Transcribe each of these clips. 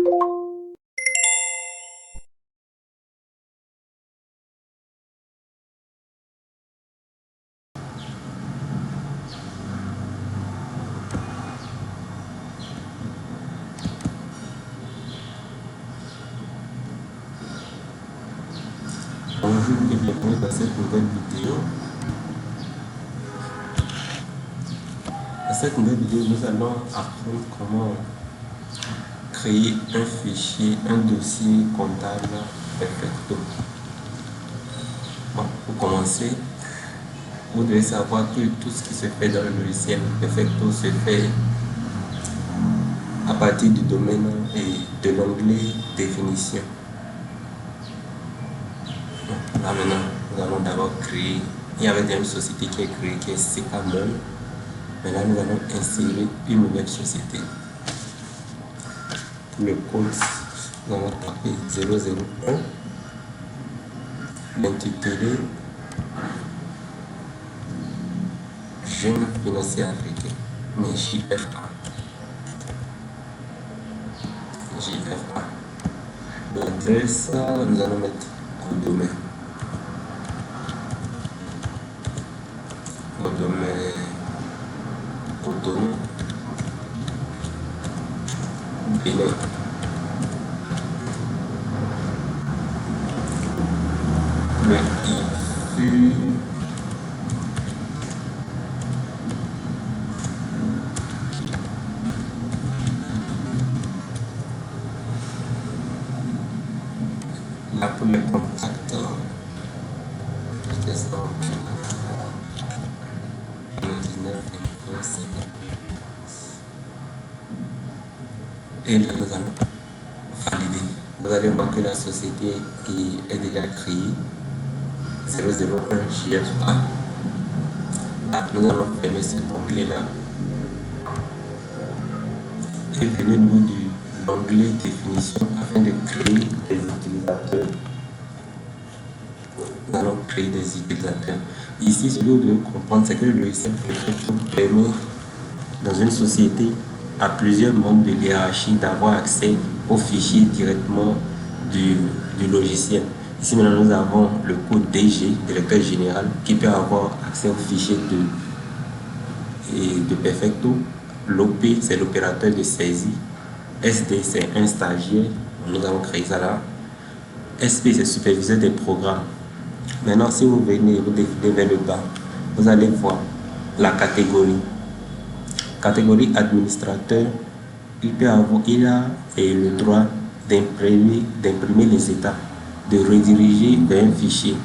Bonjour et bienvenue dans cette nouvelle vidéo. Dans cette nouvelle vidéo, nous allons apprendre comment créer un fichier, un dossier comptable Perfecto. Bon, pour commencer, vous devez savoir que tout ce qui se fait dans le logiciel Perfecto se fait à partir du domaine et de l'onglet définition. Là maintenant, nous allons d'abord créer. Il y avait déjà une société qui est créée, qui est CKMOL. Maintenant, nous allons insérer une nouvelle société. Pour le code, nous allons taper 001. L'intitulé Jeune financier africain, mais JFA. JFA. L'adresse, nous allons mettre Codomé. Cotonou, Bénin. Le IFU. Là pour le contact, et là nous allons valider. Vous allez voir que la société est déjà créée. 001 JFA. Là, nous allons fermer cet onglet-là. Et venir au niveau de l'onglet définition afin de créer des utilisateurs. Nous allons créer des utilisateurs. Ici, ce que vous devez comprendre, c'est que le logiciel Perfecto permet dans une société à plusieurs membres de l'hierarchie d'avoir accès aux fichiers directement du logiciel. Ici maintenant nous avons le code DG, directeur général, qui peut avoir accès aux fichiers de Perfecto. L'OP, c'est l'opérateur de saisie. SD, c'est un stagiaire. Nous avons créé ça là. SP, c'est superviseur des programmes. Maintenant, si vous venez, vous défilez vers le bas, vous allez voir la catégorie. Catégorie administrateur, il a le droit d'imprimer les états, de rediriger vers un fichier,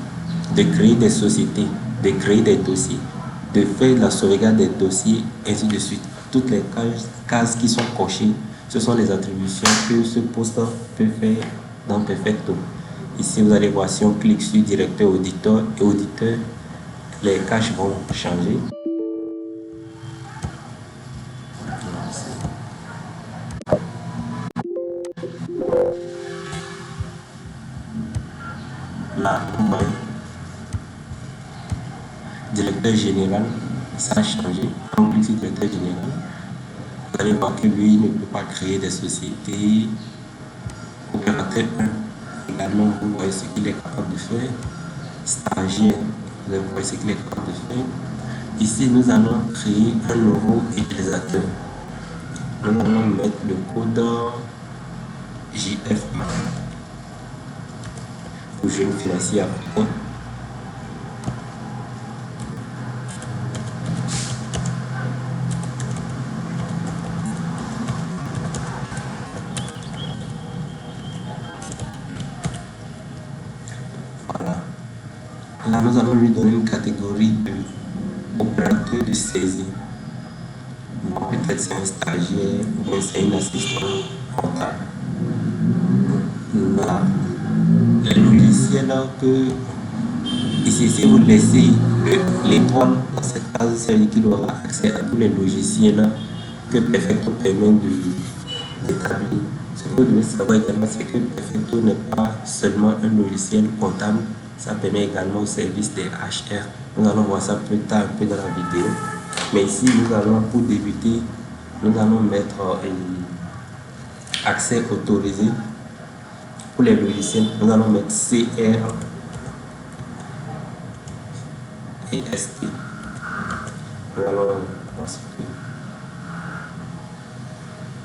de créer des sociétés, de créer des dossiers, de faire la sauvegarde des dossiers, ainsi de suite. Toutes les cases qui sont cochées, ce sont les attributions que ce poste peut faire dans Perfecto. Ici, vous allez voir, si on clique sur directeur, auditeur et auditeur, les caches vont changer. Là, directeur général, ça a changé. On clique sur directeur général. Vous allez voir que lui ne peut pas créer des sociétés. Opérateur 1, également, vous voyez ce qu'il est capable de faire. Stagiaire, vous voyez ce qu'il est capable de faire. Ici, nous allons créer un nouveau utilisateur. Nous allons mettre le code JFA pour Jeune financier africain. Voilà. Là, nous allons lui donner une catégorie d'opérateur de saisie. Peut-être c'est un stagiaire ou c'est une assistante comptable. Là, le logiciel que ici, si vous laissez l'étoile dans cette case, c'est qu'il aura accès à tous les logiciels que Perfecto permet d'établir. Ce que vous devez savoir également, c'est que Perfecto n'est pas seulement un logiciel comptable, ça permet également au service des HR. Nous allons voir ça plus tard un peu dans la vidéo. Mais ici, nous allons, pour débuter, nous allons mettre accès autorisé. Pour les logiciels, nous allons mettre CR et ST. Nous allons construire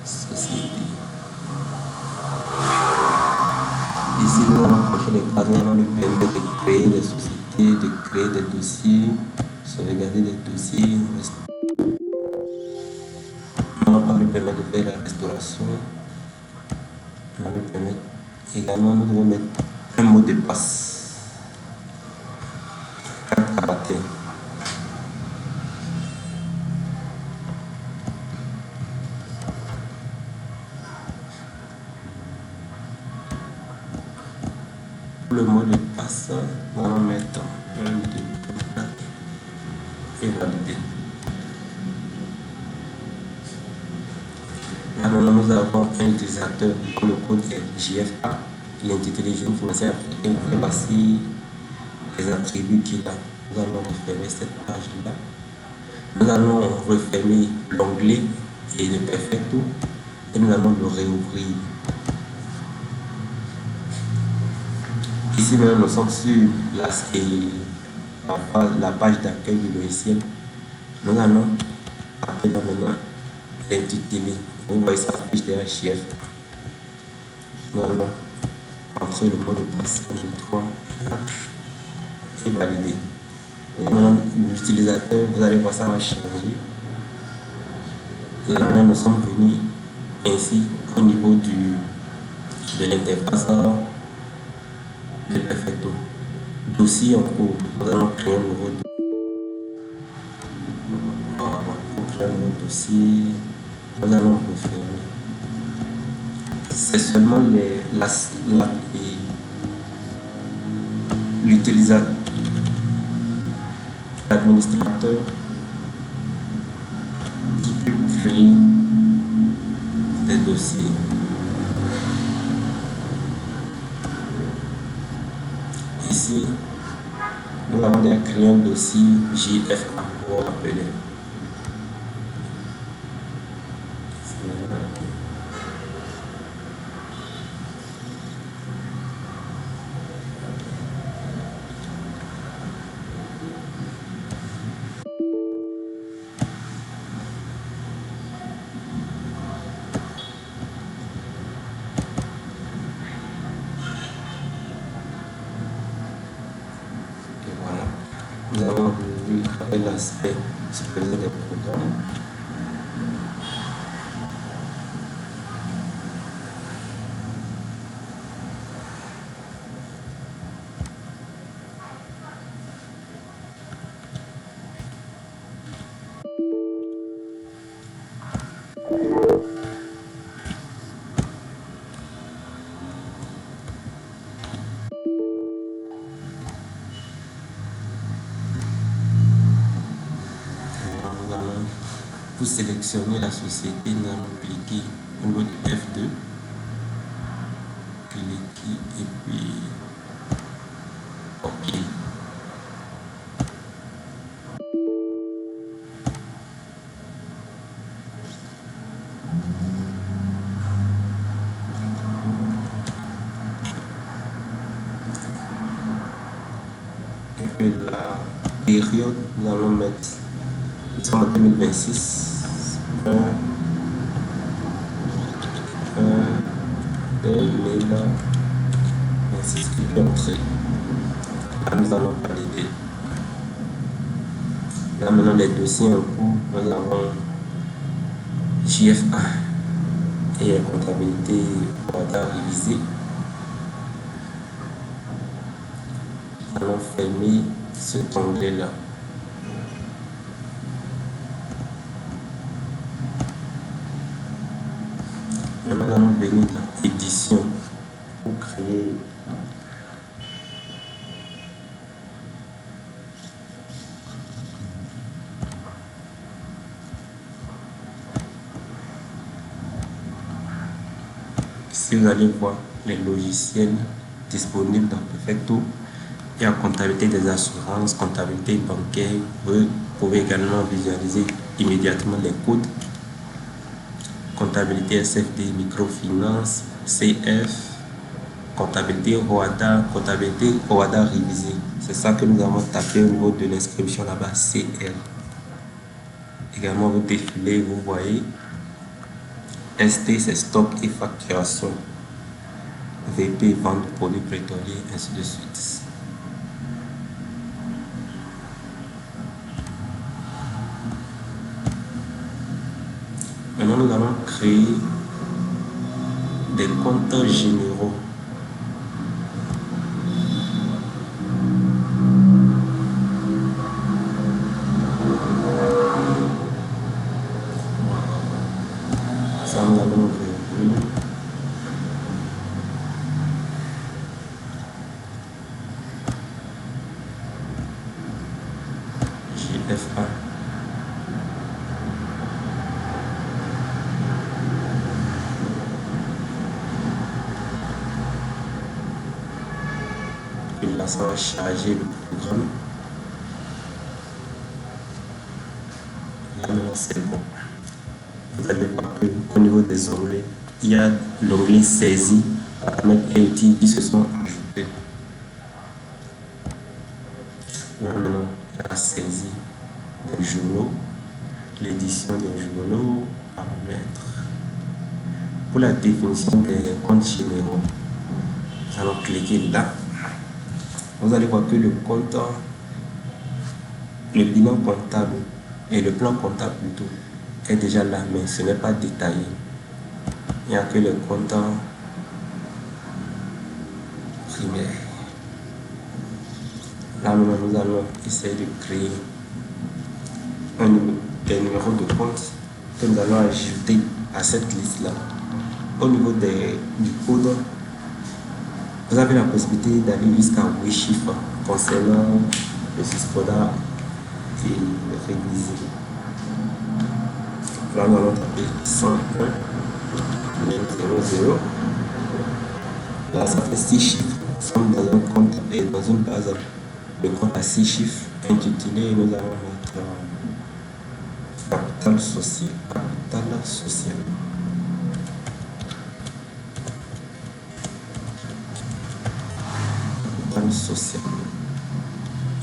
société. Ici, nous allons cocher les cases, nous allons lui permettre de créer des sociétés, de créer des dossiers, sauvegarder des dossiers. Nous allons lui permettre de faire la restauration. Nous allons lui permettre également, nous devons mettre un mot de passe. 4 caractères. Pour le mot de passe, nous allons mettre 1, 2, 3 et valider. Maintenant, nous avons un utilisateur pour le code JFA, l'entité génie financier africain, et voici les attributs qu'il a. Nous allons refermer cette page-là. Nous allons refermer l'onglet et le perfecto et nous allons le réouvrir. Ici maintenant, nous sommes sur la page d'accueil du logiciel. Nous allons appeler maintenant l'intitulé. Vous voyez ça affiche derrière chef. Nous allons entrer le mot de passe 1, 2, 3, 4 et valider. Et maintenant, l'utilisateur, vous allez voir ça va changer. Et maintenant, nous sommes venus ainsi au niveau de l'interface de Perfecto. Dossier en cours. Nous allons créer un nouveau dossier. Nous allons refermer. C'est seulement l'utilisateur, l'administrateur qui peut créer des dossiers. Ici, nous avons déjà créé un dossier JFA pour appeler. Nous avons vu après l'aspect supérieur des programmes. Pour sélectionner la société, nous allons cliquer au niveau de F2, cliquer et puis OK. Et puis la période, nous allons mettre, nous sommes en 2026. 2026 qui peut entrer. Là, nous allons valider. Là, maintenant, les dossiers en cours, nous avons JFA et comptabilité pour réviser. Nous allons fermer cet onglet-là. Nous allons venir dans édition pour créer ici vous allez voir les logiciels disponibles dans Perfecto. Il y a comptabilité des assurances, comptabilité bancaire. Vous pouvez également visualiser immédiatement les codes. comptabilité SFD, microfinance, CF, comptabilité OADA révisée. C'est ça que nous avons tapé au niveau de l'inscription là-bas, CR. Également, vous défilez, vous voyez. ST, c'est stock et facturation. VP, vente de produits pétroliers, ainsi de suite. Maintenant, nous allons créer des comptes généraux. Ça, nous allons ouvrir. JFA. Et là, ça va charger le programme. Et maintenant, c'est bon. Vous allez voir qu'au niveau des onglets, il y a l'onglet saisie, paramètres et outils qui se sont ajoutés. Maintenant, la saisie des journaux, l'édition des journaux, paramètres. Pour la définition des comptes généraux, nous allons cliquer là. Vous allez voir que le compte, le bilan comptable et le plan comptable plutôt est déjà là, mais ce n'est pas détaillé. Il n'y a que le compte primaire. Là, maintenant, nous allons essayer de créer des numéros de compte que nous allons ajouter à cette liste-là. Au niveau du code, vous avez la possibilité d'aller jusqu'à 8 chiffres concernant le SYSCODA et réviser. Là, nous allons taper 101, 00. Là, ça fait 6 chiffres. Nous sommes dans un compte et dans une base de compte à 6 chiffres intitulé et nous allons mettre capital social. Capital social. Capital social.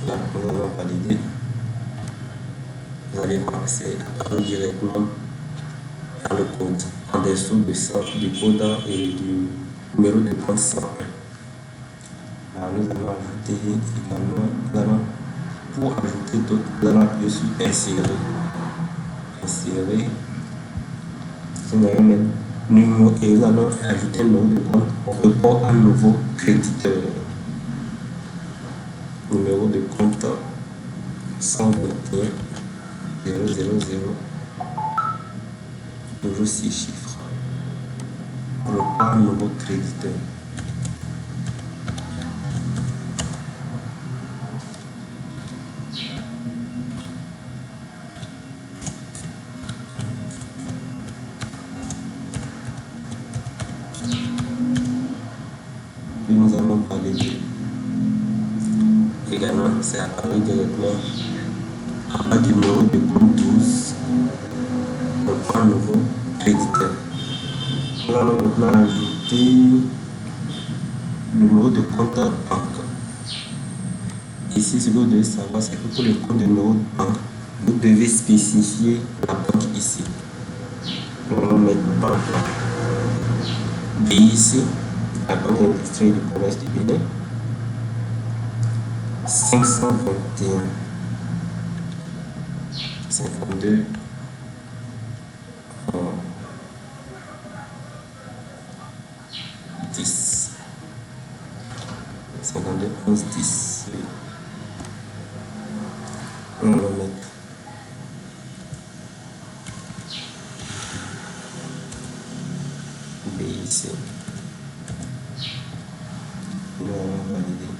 Là, nous allons valider. Vous allez voir que c'est apparu directement dans le code en dessous du code et du numéro de compte 101. Alors, nous allons ajouter également, pour ajouter d'autres, nous allons appuyer sur insérer. Insérer. Nous allons mettre numéro et nous allons ajouter un numéro de compte pour report à nouveau créditeur. Numéro de compte 121 000, toujours 6 chiffres. Report à nouveau créditeur. Puis nous allons valider. Également, c'est apparu directement en bas du numéro de compte 12. Report à nouveau créditeur. Nous allons maintenant ajouter le numéro de compte banque. Ici, ce que vous devez savoir, c'est que pour le compte de numéro de banque, vous devez spécifier la banque ici. Nous allons mettre banque BIC, la banque industrielle du commerce du Bénin, 521 52 10 52 11 10. On va mettre BIC. Nous allons valider.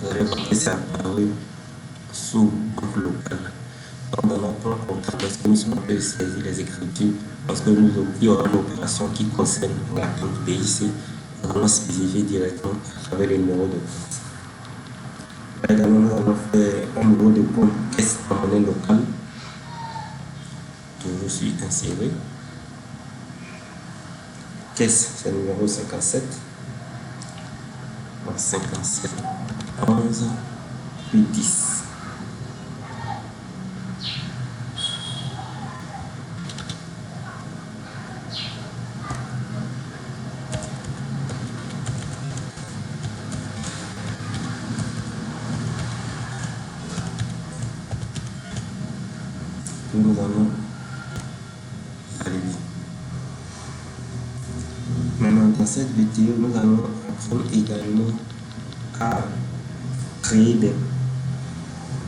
Vous allez voir que c'est apparu sous banque locale. Donc, dans notre plan comptable, lorsque nous sommes en train de saisir les écritures, lorsque il y aura une opération qui concerne la banque BIC, nous allons spécifier directement à travers le numéro de compte. Également, nous allons faire un numéro de compte caisse en monnaie locale. Toujours sur insérer. Caisse, c'est le numéro 57. 57, 11, puis 10. Nous allons valider. Maintenant, dans cette vidéo, nous allons apprendre également à créer des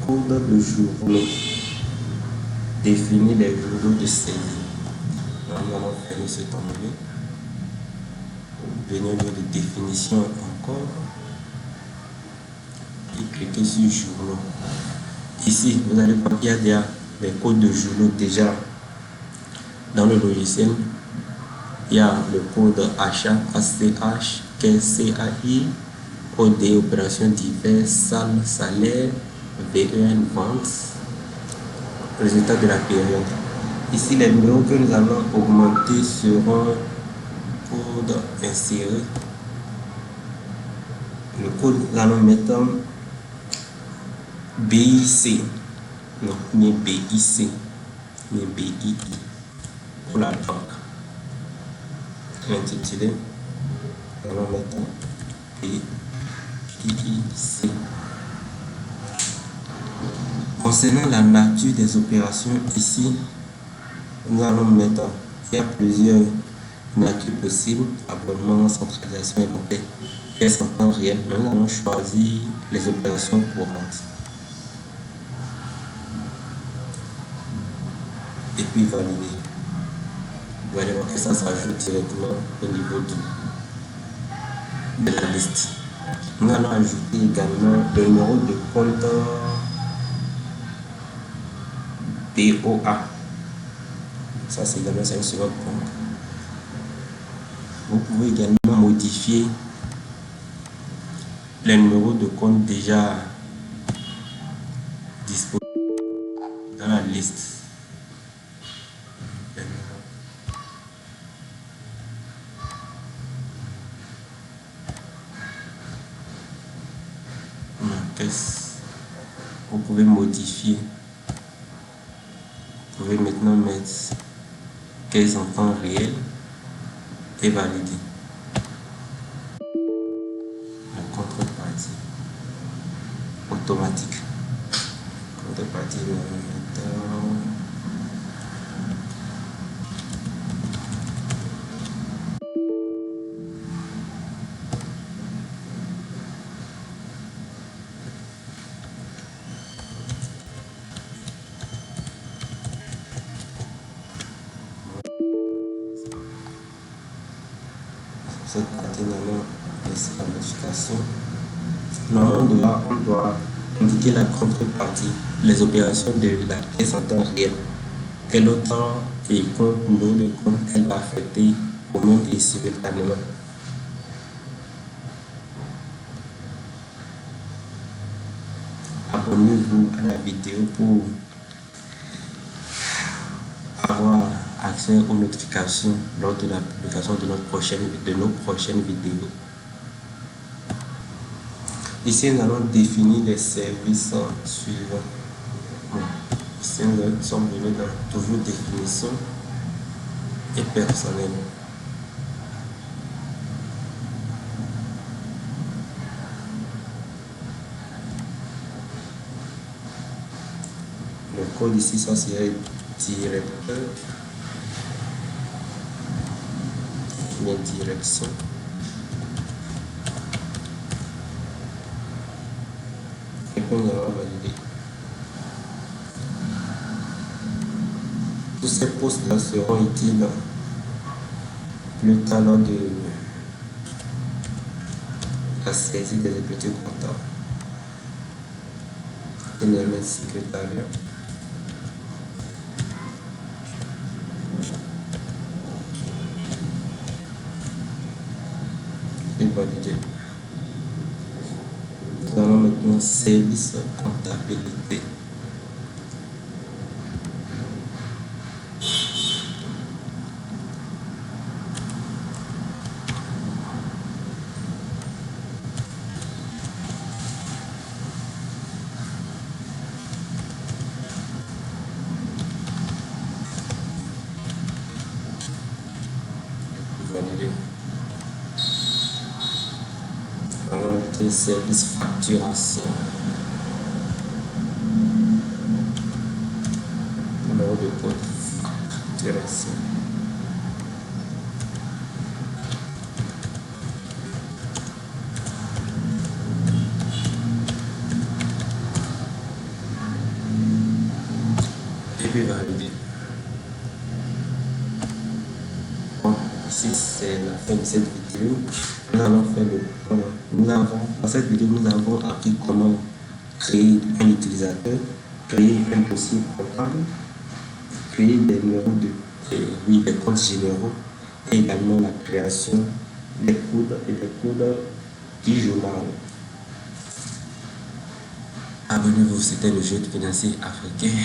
codes de journaux, définir les journaux de saisie. Nous allons fermer ce onglet, venir au lieu de définition encore et cliquer sur journaux. Ici, vous allez voir qu'il y a des codes de journaux déjà dans le logiciel. Il y a le code achat, ACH, caisse, CAI, OD, opérations diverses, salle, salaire, VEN, vente, résultat de la période. Ici, les numéros que nous allons augmenter seront code inséré. Le code, nous allons mettre BIC, non, mais BIC, mais BII pour la banque. L'intitulé, nous allons mettre BIC. Concernant la nature des opérations, ici, nous allons mettre, il y a plusieurs natures possibles, abonnement, centralisation et complet. Caisse en temps réel, nous allons choisir les opérations courantes. Et puis valider. Vous allez voir que ça s'ajoute directement au niveau de la liste. Nous allons ajouter également le numéro de compte BOA. Ça, c'est également un second compte. Vous pouvez également modifier les numéros de compte déjà disponibles dans la liste. Vous pouvez modifier. Vous pouvez maintenant mettre caisse en temps réel et valider. La contrepartie automatique. Contrepartie cette partie la modification. Normalement, on doit indiquer la contrepartie, les opérations de la caisse en temps réel. Quel autant et compte numéro de compte elle va affecter au monde et simultanément. Abonnez-vous à la vidéo pour avoir accès aux notifications lors de la publication de nos prochaines vidéos. Ici, nous allons définir les services suivants. Ici, nous sommes venus dans toujours définition et personnel. Le code ici, ça serait directeur, bien direction. Et puis nous allons valider. Tous ces postes-là seront utiles plus tard lors de la saisie des députés comptables. Et les mettre secrétariat. Et valider. Nous allons mettre mon service comptabilité. Valider. Entrée service facturation. Numéro de code facturation. Et puis valider. Bon, ici c'est la fin de cette vidéo. Nous allons faire dans cette vidéo, nous avons appris comment créer un utilisateur, créer un dossier comptable, créer des numéros des comptes généraux et également la création des codes et des codes du journal. Abonnez-vous, c'était le Jeune Financier Africain.